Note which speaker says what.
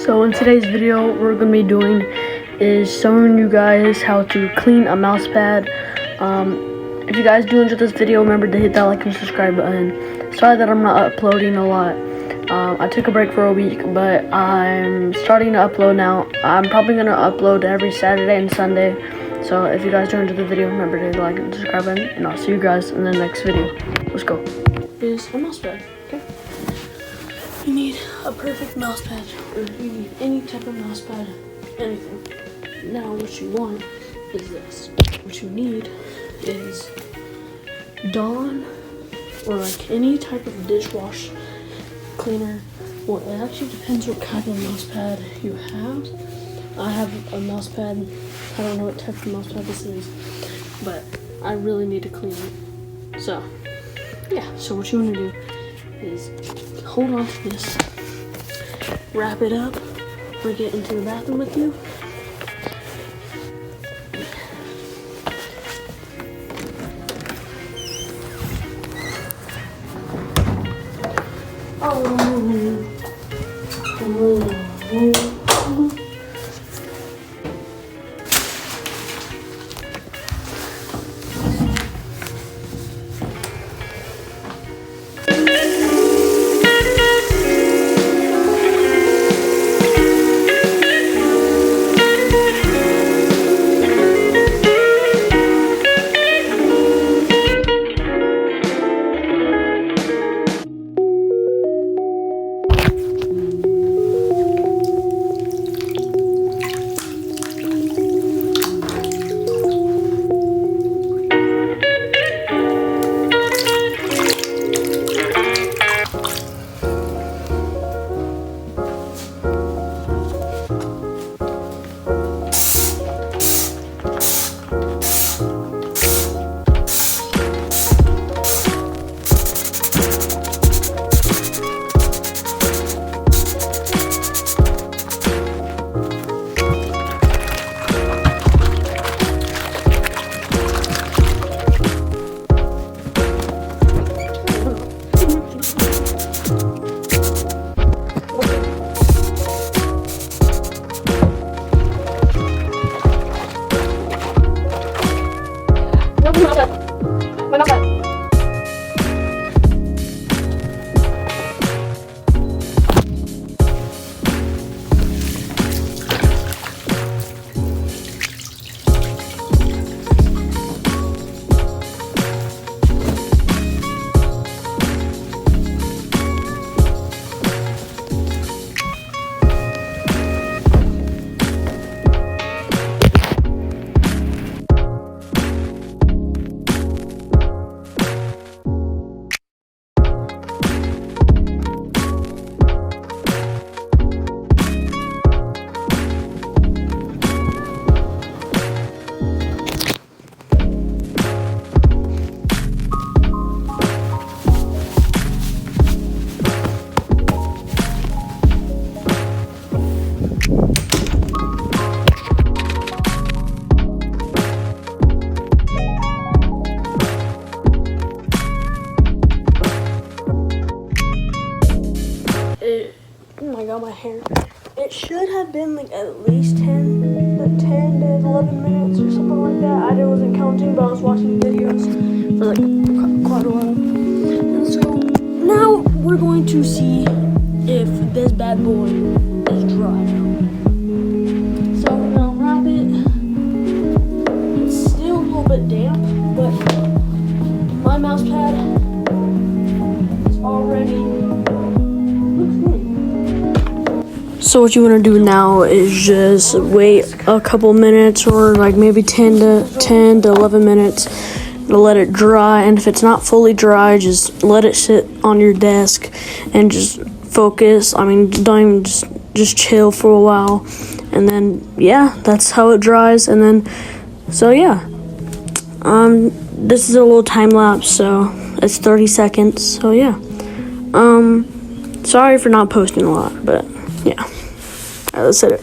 Speaker 1: So in today's video, what we're going to be doing is showing you guys how to clean a mouse pad. If you guys do enjoy this video, remember to hit that like and subscribe button. Sorry that I'm not uploading a lot. I took a break for a week, but I'm starting to upload now. I'm probably going to upload every Saturday and Sunday. So if you guys do enjoy the video, remember to hit the like and subscribe button, and I'll see you guys in the next video. Let's go. Here's a mouse pad, okay? You need a perfect mouse pad, or you need any type of mouse pad, anything. Now what you want is this. What you need is Dawn, or like any type of dishwash cleaner. Well, it actually depends what kind of mouse pad you have. I have a mouse pad. I don't know what type of mouse pad this is, but I really need to clean it. So, yeah. So what you want to do is hold on to this, wrap it up, bring it into the bathroom with you. Oh my god, my hair. It should have been like at least 10 to 11 minutes or something like that. I wasn't counting, but I was watching videos for like quite a while. And so now we're going to see if this bad boy is dry now. So we're gonna wrap it. It's still a little bit damp, but my mouse pad is already. So what you want to do now is just wait a couple minutes, or like maybe 10 to 11 minutes to let it dry. And if it's not fully dry, just let it sit on your desk and just focus. I mean, don't even just chill for a while. And then, yeah, that's how it dries. And then, so yeah, this is a little time lapse, so it's 30 seconds. So yeah, sorry for not posting a lot, but yeah. Let's hit it.